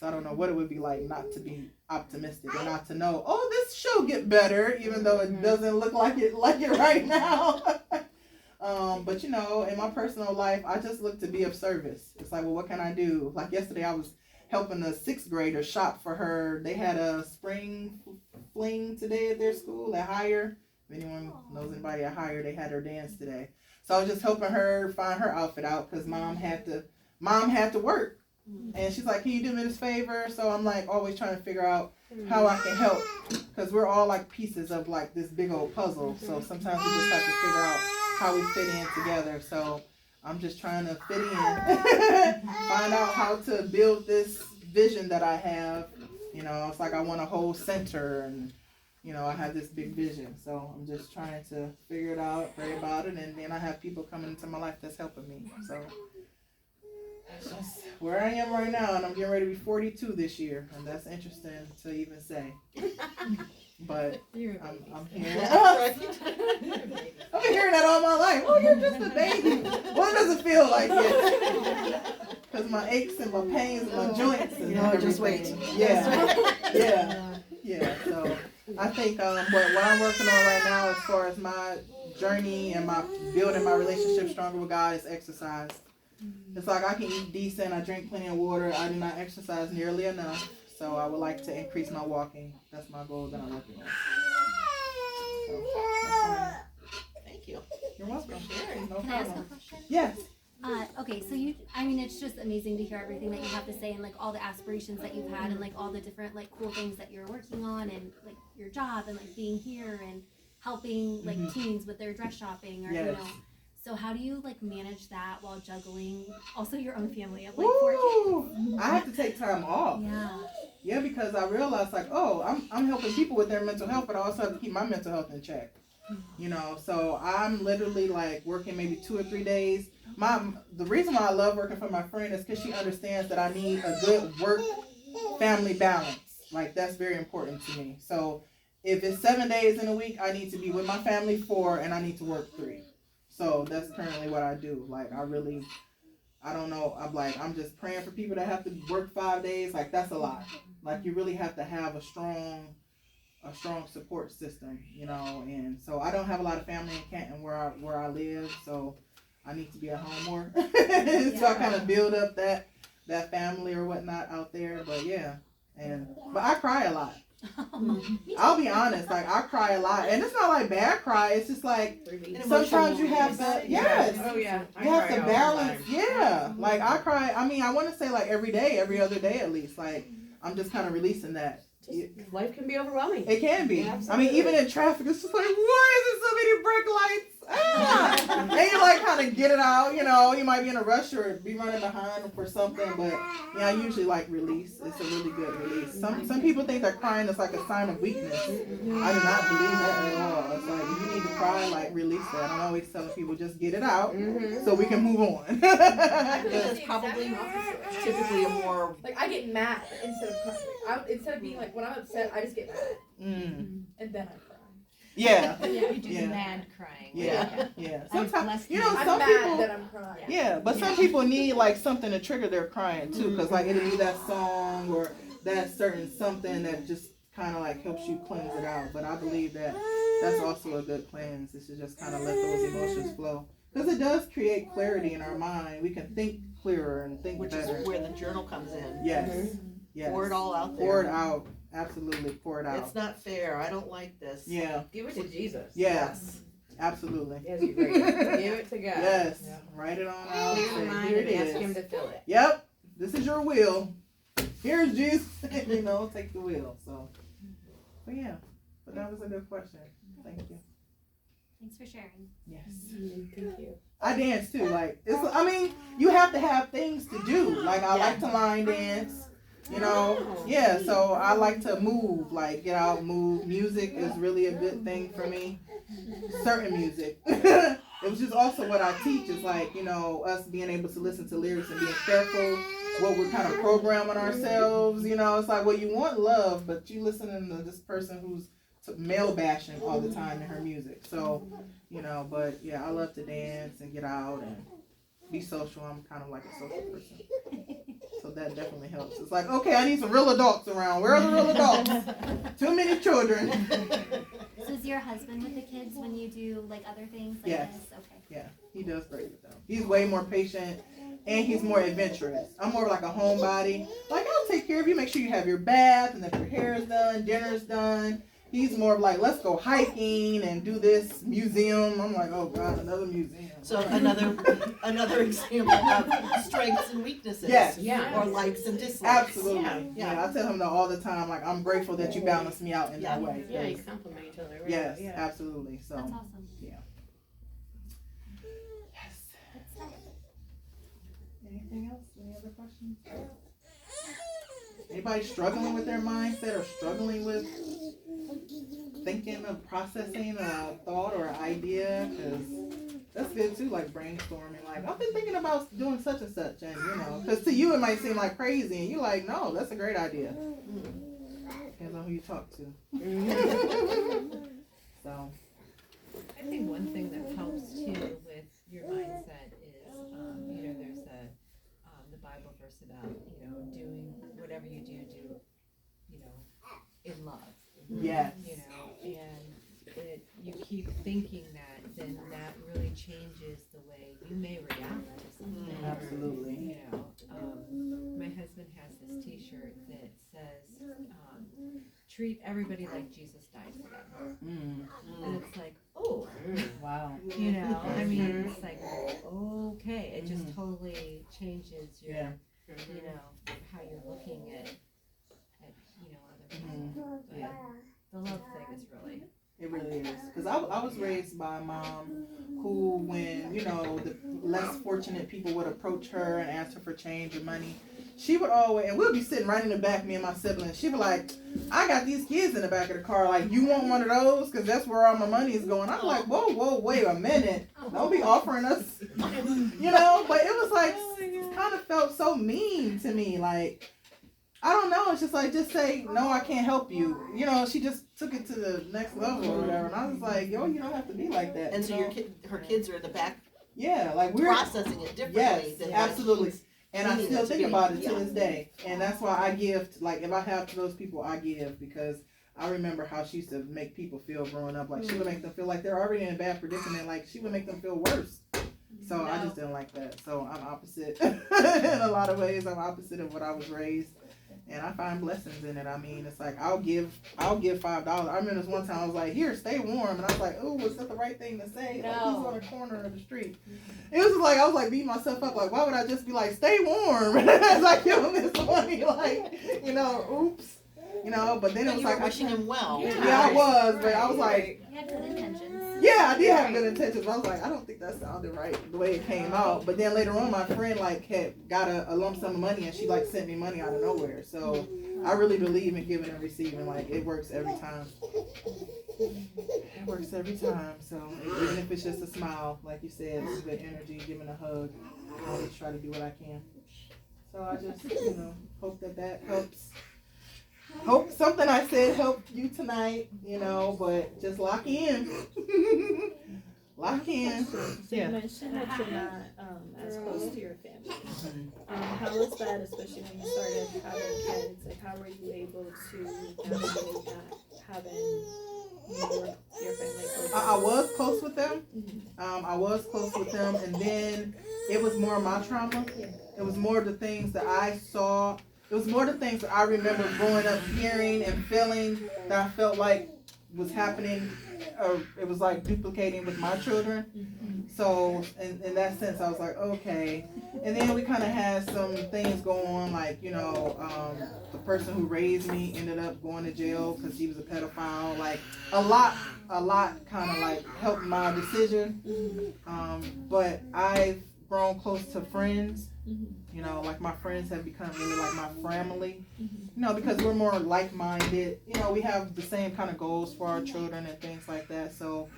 So I don't know what it would be like not to be optimistic and not to know, oh, this shall get better, even though it doesn't look like it right now. But you know, in my personal life, I just look to be of service. It's like, well, what can I do? Like yesterday, I was helping a 6th grader shop for her. They had a spring fling today at their school at Higher. If anyone knows anybody at Higher, they had her dance today. So I was just helping her find her outfit out because mom had to work. And she's like, can you do me this favor? So I'm like always trying to figure out how I can help, because we're all like pieces of like this big old puzzle. So sometimes we just have to figure out how we fit in together. So I'm just trying to fit in, find out how to build this vision that I have. You know, it's like I want a whole center, and you know, I have this big vision. So I'm just trying to figure it out, pray about it, and then I have people coming into my life that's helping me. So that's just where I am right now, and I'm getting ready to be 42 this year, and that's interesting to even say. But I'm hearing. I've been hearing that all my life. Oh, you're just a baby. Well, it doesn't feel like it, because my aches and my pains and my joints and No, just wait. Yeah. So I think what I'm working on right now, as far as my journey and my building my relationship stronger with God, is exercise. It's like I can eat decent, I drink plenty of water, I do not exercise nearly enough. So I would like to increase my walking. That's my goal that I'm working on. So, Thank you. you're welcome. No Can I ask a problem. question? Yes. Okay, so it's just amazing to hear everything that you have to say and like all the aspirations that you've had and like all the different like cool things that you're working on and like your job and like being here and helping like teens with their dress shopping or you know. So how do you like manage that while juggling also your own family of like 4 kids? I have to take time off. Yeah, because I realized like, oh, I'm helping people with their mental health, but I also have to keep my mental health in check. You know, so I'm literally like working maybe 2 or 3 days. The reason why I love working for my friend is because she understands that I need a good work-family balance. Like that's very important to me. So if it's 7 days in a week, I need to be with my family 4, and I need to work 3. So that's currently what I do. Like I don't know. I'm just praying for people that have to work 5 days. Like that's a lot. Like you really have to have a strong support system, you know. And so I don't have a lot of family in Canton where I live. So I need to be at home more. So I kind of build up that family or whatnot out there. But yeah, but I cry a lot. I'll be honest, like I cry a lot, and it's not like bad cry. It's just like sometimes you have to, you have to balance. Like I cry. I mean, I want to say like every day, every other day at least. Like I'm just kind of releasing that. Life can be overwhelming. It can be. Yeah, I mean, even in traffic, it's just like, why is there so many brake lights? And you like kind of get it out, you know. You might be in a rush or be running behind for something, but yeah, I usually like release. It's a really good release. Some people think that crying is like a sign of weakness. I do not believe that at all. It's like if you need to cry, like release that. I'm always telling people just get it out so we can move on. It's probably typically a more like I get mad instead of crying. Instead of being like when I'm upset, I just get mad and then I cry. Yeah. You do the mad crying. Yeah. Sometimes, you know, I'm some mad people. that I'm crying. Yeah, but some people need like something to trigger their crying too, because like it'll be that song or that certain something that just kind of like helps you cleanse it out. But I believe that that's also a good cleanse. Is to just kind of let those emotions flow, because it does create clarity in our mind. We can think clearer and think better. Which is where the journal comes in. Yes. Pour it all out there. Pour it out. Absolutely, pour it out. It's not fair. I don't like this. Yeah. Give it to Jesus. Yes. Absolutely. As you write it. Give it to God. Yes. Yeah. Write it on out. Clear the Say, mind here and it ask is. him to fill it. Yep. This is your will. Here's Jesus. You know, take the wheel. So, but yeah. But that was a good question. Thank you. Thanks for sharing. Yes. Thank you. I dance too. Like it's. I mean, you have to have things to do. Like I like to line dance. You know. Yeah. So I like to move. Like get out, move. Music is really a good thing for me. Certain music. It was just also what I teach is like, you know, us being able to listen to lyrics and being careful what we're kind of programming ourselves. You know, it's like, well, you want love, but you listening to this person who's male bashing all the time in her music. So, you know, but yeah, I love to dance and get out and be social. I'm kind of like a social person. So that definitely helps. It's like, okay, I need some real adults around. Where are the real adults? Too many children. So is your husband with the kids when you do like other things like Yes. this? Okay. Yeah, he does great with them. He's way more patient and he's more adventurous. I'm more like a homebody. Like, I'll take care of you, make sure you have your bath and that your hair is done, dinner's done. He's more of like, let's go hiking and do this museum. I'm like, oh God, another museum. So another example of strengths and weaknesses. Yes. Yeah. Or likes and dislikes. Absolutely. Yeah, I tell him that all the time. Like, I'm grateful that you balance me out in that way. Yeah, you compliment each other. Right? Yes, Yeah. absolutely. So, That's awesome. yes. Good stuff. Anything else? Any other questions? Anybody struggling with their mindset or struggling with thinking of processing a thought or an idea? Because that's good too, like brainstorming. Like, I've been thinking about doing such and such, and you know, because to you it might seem like crazy, and you're like, no, that's a great idea. Depends on who you talk to. So, I think one thing that helps too with your mindset is, you know, there's the Bible verse about, you know, doing whatever you do, you know, in love. yes. You know, and you keep thinking that, then that really changes the way you may react to something. Absolutely. You know, my husband has this T-shirt that says, "Treat everybody like Jesus died for them," and it's like, oh, Wow. you know, I mean, it's like, okay, it just totally changes your, Yeah. you know, how you're looking at you know, other people. But the love thing is really. It really is. Because I was raised by a mom who, when, you know, the less fortunate people would approach her and ask her for change or money, she would always, and we'll be sitting right in the back, me and my siblings, she'd be like, I got these kids in the back of the car, like, you want one of those? Because that's where all my money is going. I'm like, whoa, wait a minute. Don't be offering us, you know? But it was like, it kind of felt so mean to me, like, I don't know. It's just like, just say, no, I can't help you. You know, she just took it to the next level or whatever. And I was like, yo, you don't have to be like that. And so you know? her kids are in the back Yeah, like we're processing it differently. Yes, than absolutely. What and I meaning still it to think be. about it to Yeah. this day. And that's why I give, like, if I have to those people, I give, because I remember how she used to make people feel growing up. Like, she would make them feel like they're already in a bad predicament. Like, she would make them feel worse. So I just didn't like that. So I'm opposite. In a lot of ways, I'm opposite of what I was raised. And I find blessings in it. I mean, it's like, I'll give $5. I remember this one time I was like, here, stay warm. And I was like, oh, was that the right thing to say? Like, he's on the corner of the street. It was just like, I was like beating myself up. Like, why would I just be like, stay warm? It's like, yo, this money, like, you know, oops. You know, but then it But was you were like, wishing him well. yeah, I was, but I was like, You had good intentions. yeah, I did have good intentions, but I was like, I don't think that sounded right the way it came out. But then later on, my friend like had got a lump sum of money, and she like sent me money out of nowhere. So I really believe in giving and receiving. Like, it works every time. It works every time. So even if it's just a smile, like you said, it's good energy, giving a hug. I always try to do what I can. So I just, you know, hope that helps. Hope something I said helped you tonight, you know, but just lock in. Lock in. So Yeah. you mentioned that you're not as close to your family. How was that, especially when you started having kids? Like, how were you able to navigate that, having your family close? I was close with them. I was close with them, and then it was more my trauma. It was more the things that I saw. It was more the things that I remember growing up hearing and feeling that I felt like was happening, it was like duplicating with my children. So in that sense, I was like, okay. And then we kind of had some things go on, like, you know, the person who raised me ended up going to jail because he was a pedophile. Like a lot kind of like helped my decision. But I've grown close to friends. You know, like my friends have become really like my family. You know, because we're more like-minded. You know, we have the same kind of goals for our children and things like that. So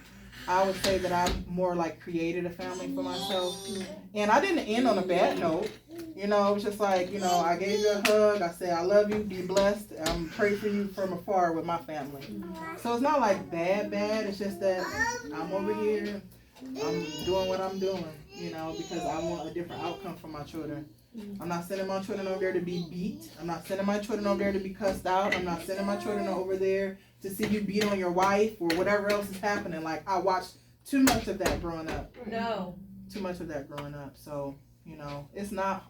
I would say that I more like created a family for myself. And I didn't end on a bad note. You know, it was just like, you know, I gave you a hug. I said, I love you. Be blessed. I'm praying for you from afar with my family. So it's not like bad. It's just that I'm over here. I'm doing what I'm doing, you know, because I want a different outcome for my children. I'm not sending my children over there to be beat. I'm not sending my children over there to be cussed out. I'm not sending my children over there to see you beat on your wife or whatever else is happening. Like, I watched too much of that growing up. Too much of that growing up. So, you know, it's not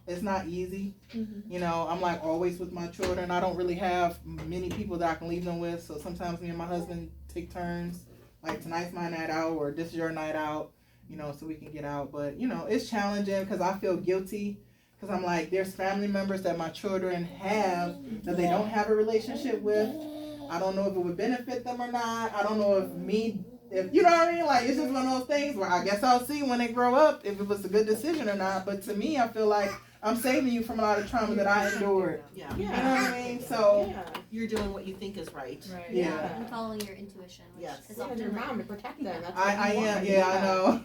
easy. You know, I'm like always with my children. I don't really have many people that I can leave them with. So sometimes me and my husband take turns. Like, tonight's my night out or this is your night out, you know, so we can get out. But, you know, it's challenging because I feel guilty. Because I'm like, there's family members that my children have that they don't have a relationship with. I don't know if it would benefit them or not. I don't know if you know what I mean? Like, it's just one of those things where I guess I'll see when they grow up if it was a good decision or not. But to me, I feel like I'm saving you from a lot of trauma that I endured. Yeah. You know what I mean? So You're doing what you think is right. Yeah. And following your intuition, which Yes. is Yeah, often your like, mom to protect them. That's I am. Yeah, I know.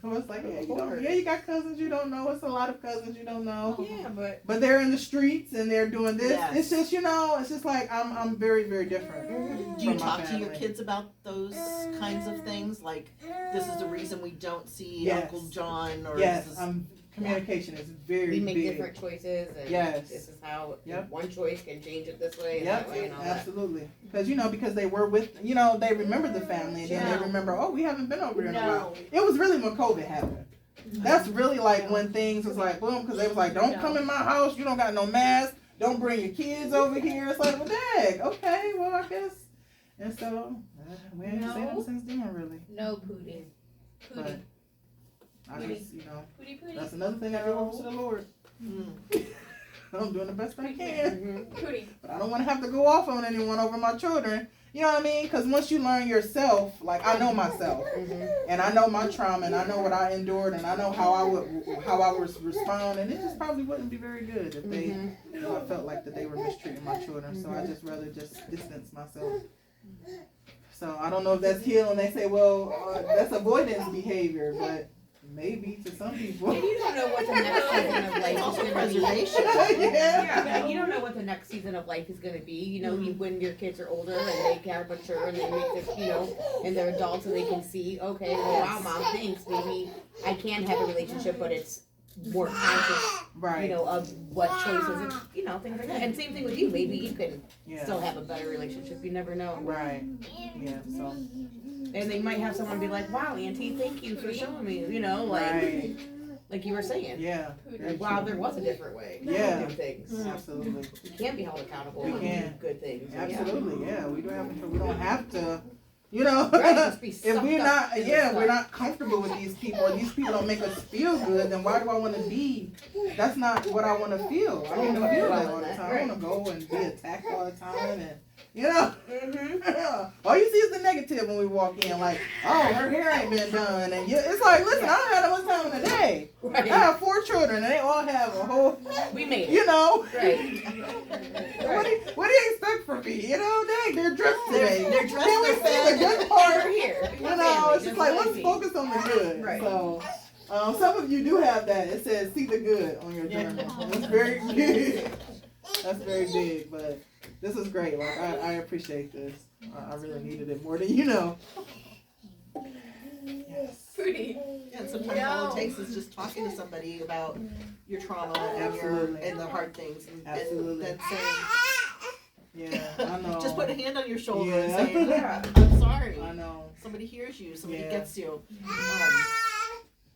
I was like, Of you course. you got cousins you don't know. It's a lot of cousins you don't know. Yeah, but But they're in the streets and they're doing this. Yes. It's just, you know, it's just like I'm very, very different. Do you from my talk to your family. kids about those kinds of things? Like, this is the reason we don't see Yes. Uncle John, or Yes, this is, communication is very we make big. different choices, and Yes. this is how Yep. one choice can change it this way and Yep, that way and all that. absolutely. Because, you know, because they were with, you know, they remember the family and then they remember, oh, we haven't been over here in a while. It was really when COVID happened. That's really like when things was like, boom, because they was like, don't come in my house, you don't got no mask, don't bring your kids over here. It's like, well, dang, okay, well, I guess. And so, we ain't seen them since then, really. No Pootie. But I just, you know, Pootie. that's another thing I give over to the Lord. I'm doing the best I can. Pootie. But I don't want to have to go off on anyone over my children. You know what I mean? Because once you learn yourself, like, I know myself, and I know my trauma, and I know what I endured, and I know how I would respond, and it just probably wouldn't be very good if they, you know, I felt like that they were mistreating my children. So I just rather just distance myself. So I don't know if that's healing. They say, well, that's avoidance behavior, but maybe to some people. And you don't know what the next season of life is also going to be. preservation. Yeah, you don't know what the next season of life is going to be. You know, when your kids are older and they are mature and they make the, you know, and they're adults and they can see, okay, well, wow, mom, thanks. Maybe I can have a relationship, but it's more conscious, Right. you know, of what choices, and, you know, things like that. And same thing with you. Maybe you can still have a better relationship. You never know. Right. Yeah. So. And they might have someone be like, wow, Auntie, thank you for showing me, you know, like, Right. like you were saying. Yeah. Like, wow, there was a different way Yeah. to do things. Absolutely. You can be held accountable We and can. do good things. Absolutely. Yeah. We don't have to. You know, Right, just be if sucked we're up not, in the yeah, we're stuff. not comfortable with these people, or these people don't make us feel good, then why do I want to be? That's not what I want to feel. I don't want to feel that all the time. I want to go and be attacked all the time, and you know, all you see is the negative when we walk in. Like, oh, her hair ain't been done, and it's like, listen, I don't have that much time in the day. Right. I have 4 children, and they all have a whole, We made it. you know. Right. What do you expect from me? You know, dang, they're dressed today. They're dressed, Can we they're see the good part? We're here. You know, it's just like, let's focus on the good. Right. So, some of you do have that. It says, see the good on your journal. That's very big. That's very big, but this is great. Like, I appreciate this. I really needed it more than you know. Yes. Pootie. And sometimes all it takes is just talking to somebody about your trauma and Absolutely. and the hard things, and Absolutely. then saying, Yeah, I know. just put a hand on your shoulder Yeah. and saying, I'm sorry. I know. Somebody hears you. Somebody Yeah. gets you.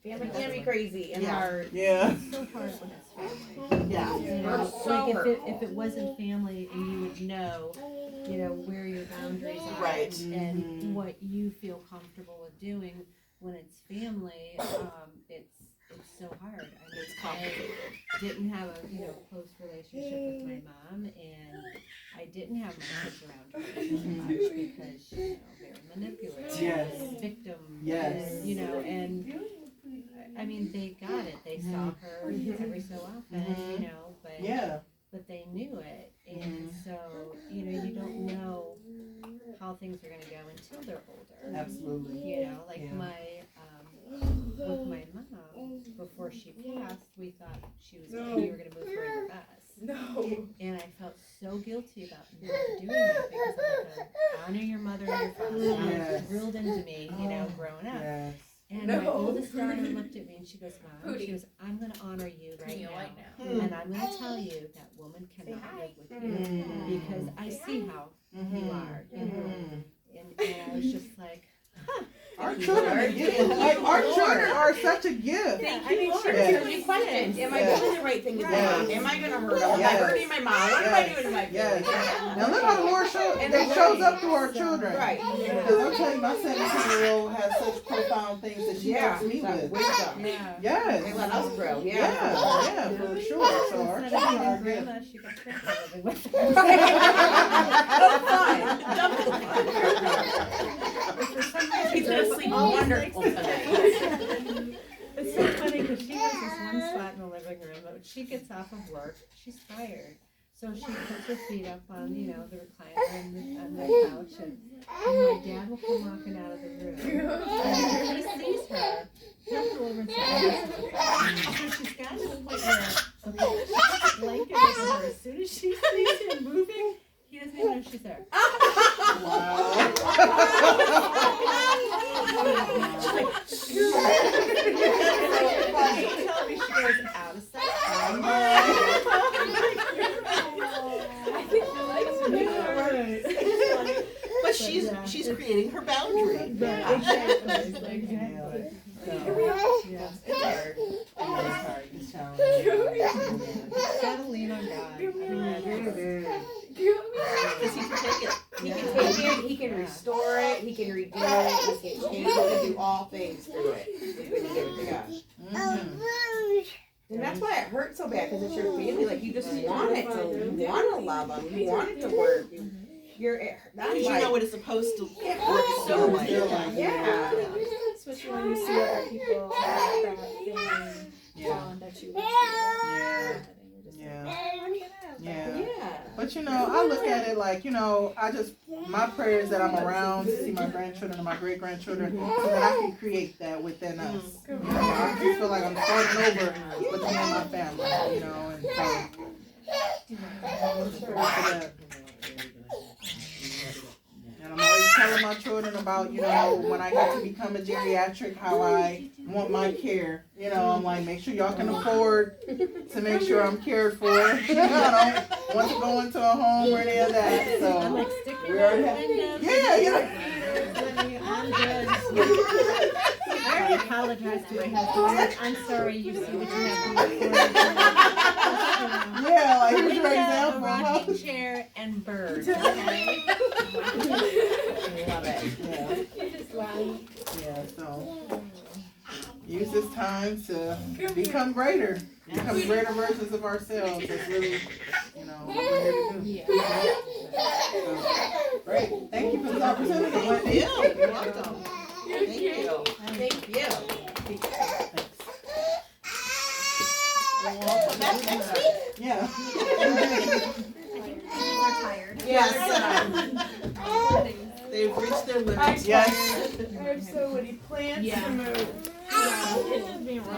Family can be crazy and Yeah. hard. Yeah. It's so hard when it's family. Yeah. You know, We're so like hurtful. if it wasn't family and you would know, where your boundaries are Right. and Mhm. what you feel comfortable with doing. When it's family, it's so hard. I mean, It's complicated. I didn't have a close relationship with my mom, and I didn't have my kids around her much because they're manipulative, Yes. victim, Yes. and I mean they got it. They saw her every so often, but Yeah. but they knew it, and so you don't know how things are going to go until they're older. Absolutely. Like Yeah. with my mom, before she passed, we thought we were going to move her in the bus. No. And I felt so guilty about not doing that because I'm like, honor your mother and your father. That was Yes. drilled into me, growing up. Yes. And No. my oldest daughter looked at me and she goes, Mom, Hootie. she goes, I'm going to honor you right Kneel now. right now. And I'm going to tell you that woman cannot live with you Mm. because I see how you are. Mhm. And I was just like, Our children are gifted. Like, our children are such a gift. Thank I you, mean, Lord. she Yes. There's so many questions. Am I Yes. doing the right thing as a Yes. mom? Am I gonna hurt them? Am I Yes. hurting my mom? What am I doing to my Yes. family? Now look how the Lord shows up through our children. Right. Because I'm telling you, my 17-year-old has such profound things that she helps me that with. wisdom. yeah. Yes. They let us grow. Yeah, Yeah. yeah, for sure. So our Instead of children being are a good. grandma, she got grandpa living with her. Double fun. Double fun. For some reason, He's gonna sleep wonderful tonight. It's so funny because she has this one spot in the living room, but when she gets off of work, she's tired. So she puts her feet up on, the recliner and on the couch, and my dad will come walking out of the room. And if he sees her, he'll go over and say, so she's got to the point where, okay, she puts a blanket over her. As soon as she sees him moving, he doesn't even know she's there. She told me she goes out of sight. But she's creating her boundary. Exactly. Yeah. It's hard. It's hard. It's challenging. Gotta lean on God. Because he can take it. He can take it, he can restore it, he can redo it, he can change it, he can do all things through it when you give it to God. Mhm. And that's why it hurts so bad, because it's your family. Like, you just want it to, you want to love them, you want it to work. That's Because you why. know what it's supposed to It work hurts so so much. Yeah. Especially when you see other people have that family bond that you wish you Yeah. had, and you're just Yeah. like, oh, I can have that. Yeah. But I look at it like, my prayer is that I'm around to see my grandchildren and my great grandchildren so that I can create that within us. I just feel like I'm starting over with me and my family, and so. And I'm always telling my children about, when I get to become a geriatric, how I want my care. I'm like, make sure y'all can afford to make sure I'm cared for. I don't want to go into a home where they have that. I'm So, like, stick we your already head have, in yeah. I'm good. I already apologized to my husband. I'm sorry, you see what you have to look for. Yeah, like, here's your A example. rocking chair and birds. Okay? Love it. Yeah, so use this time to become greater versions of ourselves. That's really, what we're here to do. Yeah. So, great. Thank you for this opportunity. Thank you. You're welcome. Thank you. Thank you. We'll come back next week. Yeah. They're tired. Yes. They've reached their limits. Yes. I have so many plans Yeah. to move. It's just being real